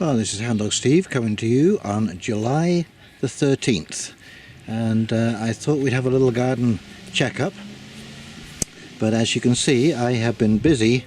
Well, this is Hound Dog Steve coming to you on July the 13th, and I thought we'd have a little garden checkup, but as you can see I have been busy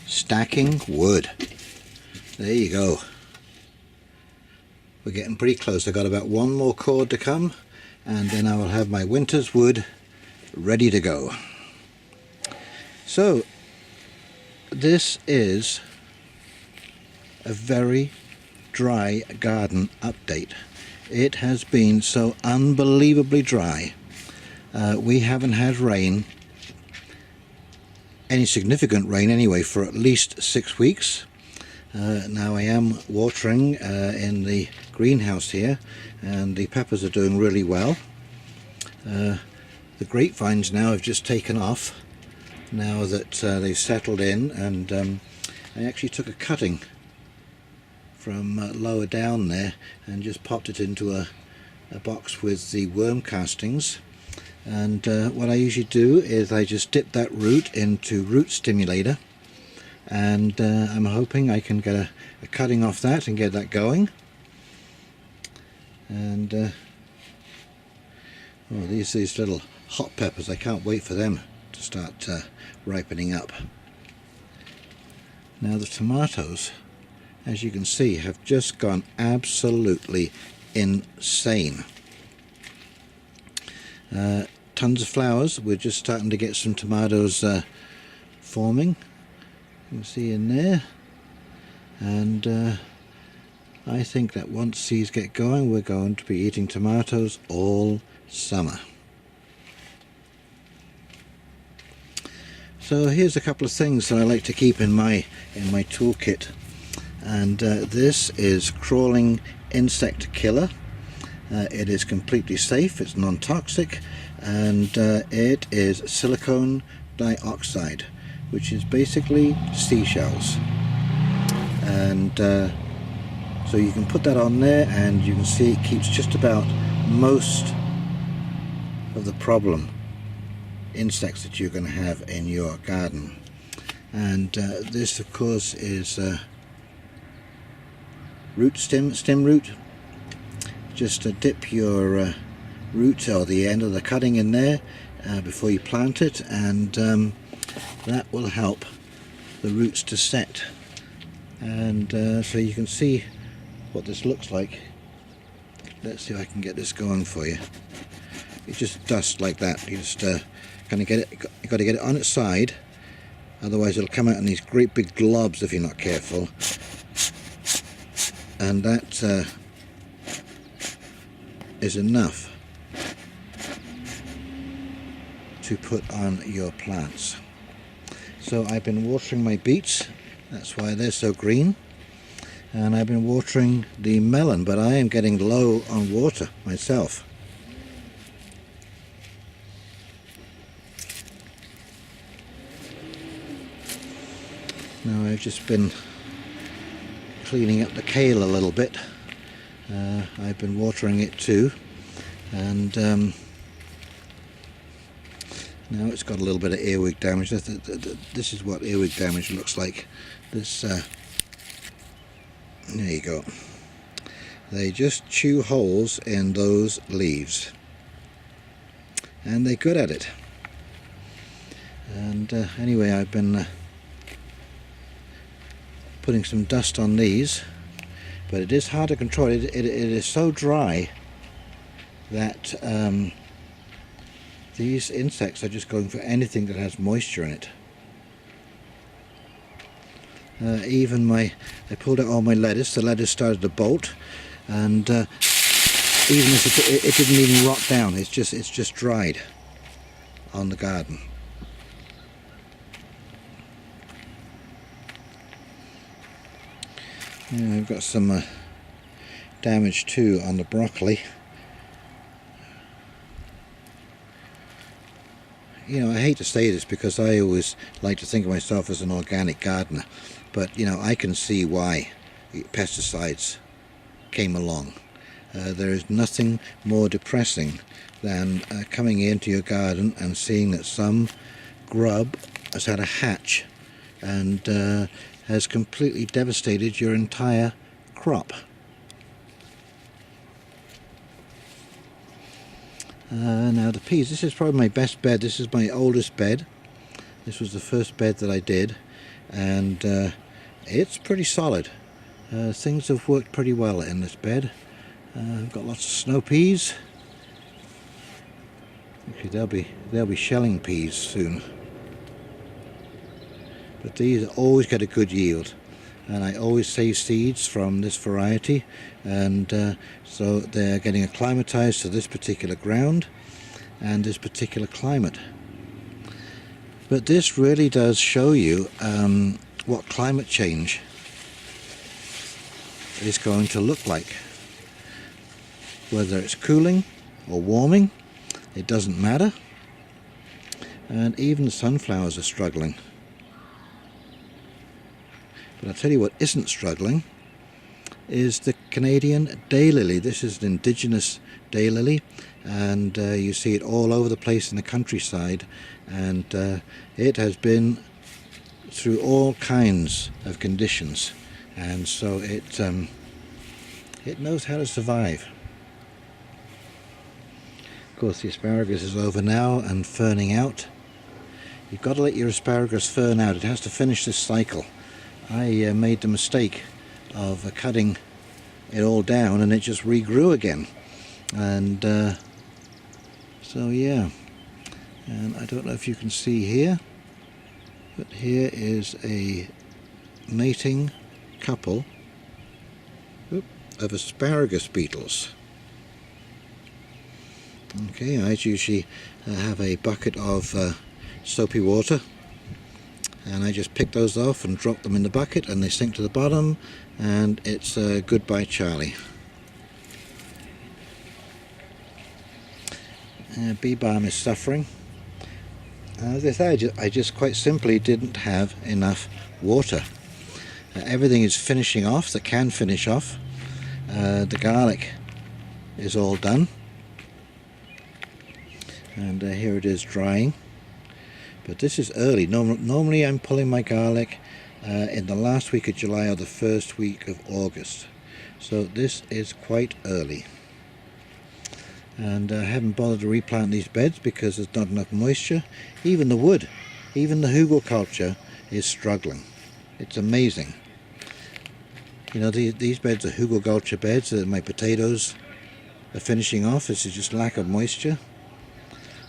stacking wood. There you go. We're getting pretty close. I've got about one more cord to come, and then I will have my winter's wood ready to go. So this is a very dry garden update. It has been so unbelievably dry. We haven't had rain, any significant rain anyway, for at least 6 weeks. Now I am watering in the greenhouse here, and the peppers are doing really well. The grapevines now have just taken off now that they've settled in, and I actually took a cutting from lower down there and just popped it into a box with the worm castings. And what I usually do is I just dip that root into root stimulator, and I'm hoping I can get a cutting off that and get that going. And oh, these little hot peppers, I can't wait for them to start ripening up. Now the tomatoes, as you can see, have just gone absolutely insane. Tons of flowers. We're just starting to get some tomatoes forming. You can see in there, and I think that once these get going, we're going to be eating tomatoes all summer. So here's a couple of things that I like to keep in my toolkit. And this is Crawling Insect Killer. It is completely safe, it's non-toxic, and it is silicone dioxide, which is basically seashells. And so you can put that on there, and you can see it keeps just about most of the problem insects that you're going to have in your garden. And this of course is root stem root. Just dip your root or the end of the cutting in there before you plant it, and that will help the roots to set. And so you can see what this looks like. Let's see if I can get this going for you. It's just dust like that. You just kind of get it. You got to get it on its side, otherwise it'll come out in these great big globs if you're not careful. And that is enough to put on your plants. So I've been watering my beets, that's why they're so green, and I've been watering the melon, but I am getting low on water myself. Now I've just been cleaning up the kale a little bit. I've been watering it too, and now it's got a little bit of earwig damage. This is what earwig damage looks like. This there you go. They just chew holes in those leaves, and they're good at it. And anyway, I've been putting some dust on these, but it is hard to control. It is so dry that these insects are just going for anything that has moisture in it. Even I pulled out all my lettuce. The lettuce started to bolt, and even if it didn't even rot down. It's just dried on the garden. Yeah, I've got some damage too on the broccoli. You know, I hate to say this because I always like to think of myself as an organic gardener, but you know, I can see why pesticides came along. There is nothing more depressing than coming into your garden and seeing that some grub has had a hatch and has completely devastated your entire crop. Now the peas, this is probably my best bed. This is my oldest bed. This was the first bed that I did, and it's pretty solid. Things have worked pretty well in this bed. I've got lots of snow peas. Actually, they'll be shelling peas soon. But these always get a good yield, and I always save seeds from this variety, and so they're getting acclimatized to this particular ground and this particular climate. But this really does show you what climate change is going to look like. Whether it's cooling or warming, it doesn't matter. And even the sunflowers are struggling. But I'll tell you what isn't struggling is the Canadian daylily. This is an indigenous daylily, and you see it all over the place in the countryside, and it has been through all kinds of conditions, and so it knows how to survive. Of course, the asparagus is over now and ferning out. You've got to let your asparagus fern out. It has to finish this cycle. I made the mistake of cutting it all down, and it just regrew again. And so yeah, and I don't know if you can see here, but here is a mating couple of asparagus beetles. Okay, I usually have a bucket of soapy water, and I just pick those off and drop them in the bucket, and they sink to the bottom, and it's goodbye Charlie. Bee balm is suffering. As I said, I just quite simply didn't have enough water. Everything is finishing off that can finish off. The garlic is all done, and here it is drying. But this is early. Normally I'm pulling my garlic in the last week of July or the first week of August. So this is quite early. And I haven't bothered to replant these beds because there's not enough moisture. Even the wood, even the hugelkultur is struggling. It's amazing. You know, these beds are hugelkultur beds. My potatoes are finishing off. This is just lack of moisture.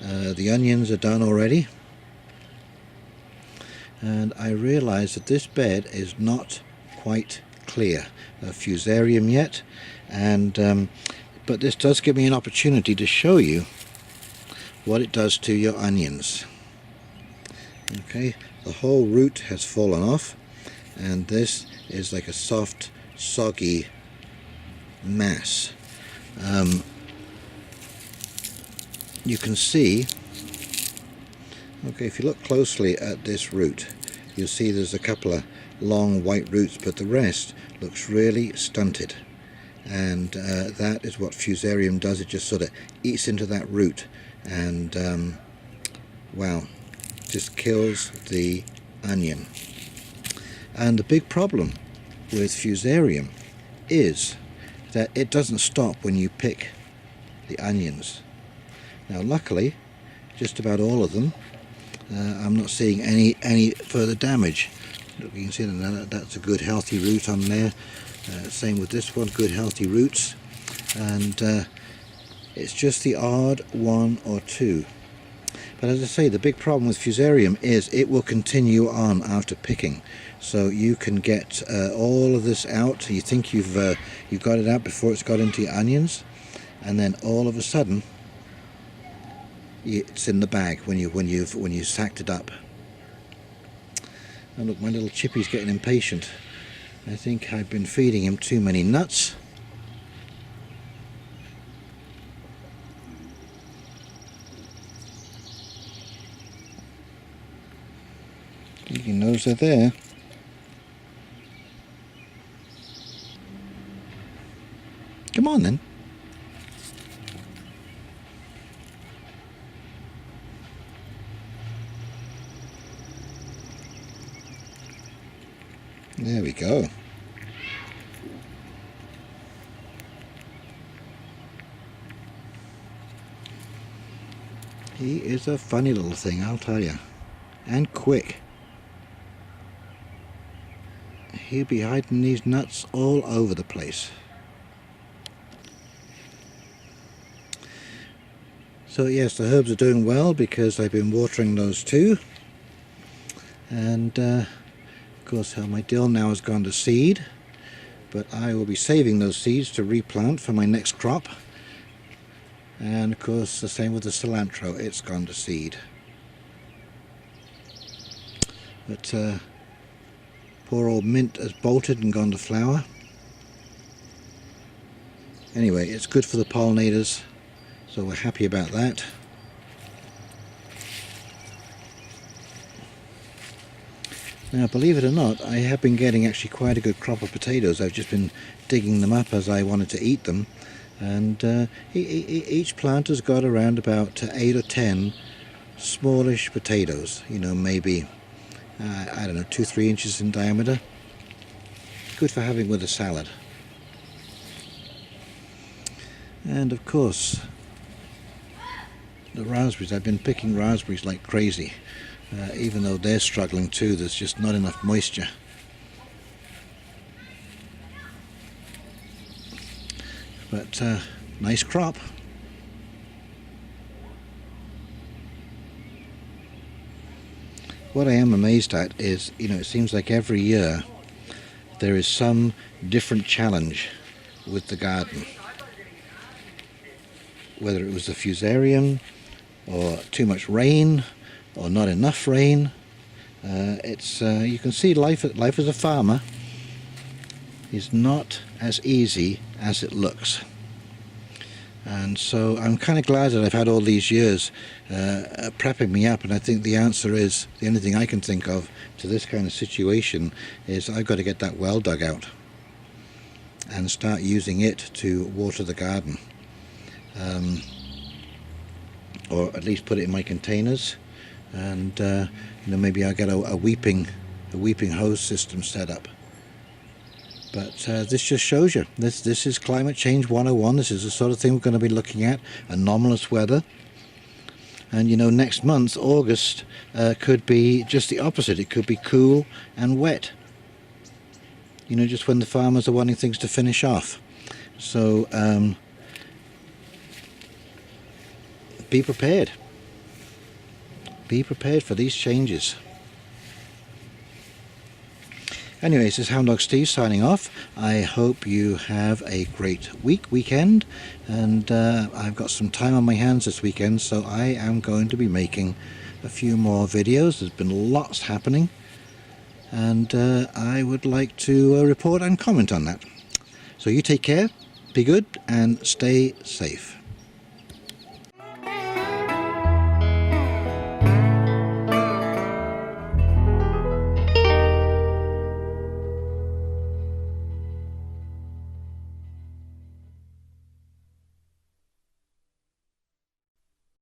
The onions are done already. And I realize that this bed is not quite clear of fusarium yet, and but this does give me an opportunity to show you what it does to your onions. Okay, the whole root has fallen off, and this is like a soft, soggy mass. You can see, okay, if you look closely at this root, you'll see there's a couple of long white roots, but the rest looks really stunted. And that is what fusarium does. It just sort of eats into that root, and wow, just kills the onion. And the big problem with fusarium is that it doesn't stop when you pick the onions. Now luckily, just about all of them, I'm not seeing any further damage. Look, you can see that's a good healthy root on there. Same with this one, good healthy roots, and it's just the odd one or two. But as I say, the big problem with fusarium is it will continue on after picking. So you can get all of this out. You think you've got it out before it's got into your onions, and then all of a sudden it's in the bag when you've sacked it up. And look, my little chippy's getting impatient. I think I've been feeding him too many nuts. He knows they're there. Come on then. There we go. He is a funny little thing, I'll tell you, and quick. He'll be hiding these nuts all over the place. So yes, the herbs are doing well because I've been watering those too. And of course my dill now has gone to seed, but I will be saving those seeds to replant for my next crop. And of course the same with the cilantro, it's gone to seed. But poor old mint has bolted and gone to flower. Anyway, it's good for the pollinators, so we're happy about that. Now, believe it or not, I have been getting actually quite a good crop of potatoes. I've just been digging them up as I wanted to eat them, and each plant has got around about 8 or 10 smallish potatoes, you know, maybe I don't know, 2-3 inches in diameter. Good for having with a salad. And of course the raspberries, I've been picking raspberries like crazy. Even though they're struggling too, there's just not enough moisture. But nice crop. What I am amazed at is, you know, it seems like every year there is some different challenge with the garden. Whether it was the fusarium, or too much rain, or not enough rain. You can see life as a farmer is not as easy as it looks. And so I'm kind of glad that I've had all these years prepping me up, and I think the answer is, the only thing I can think of to this kind of situation is I've got to get that well dug out and start using it to water the garden. Or at least put it in my containers, and you know, maybe I'll get a weeping hose system set up. But this just shows you, this is Climate Change 101. This is the sort of thing we're going to be looking at, anomalous weather. And you know, next month, August, could be just the opposite. It could be cool and wet. You know, just when the farmers are wanting things to finish off. So be prepared. Be prepared for these changes. Anyways, this is Hound Dog Steve signing off. I hope you have a great weekend, and I've got some time on my hands this weekend, so I am going to be making a few more videos. There's been lots happening, and I would like to report and comment on that. So you take care, be good, and stay safe.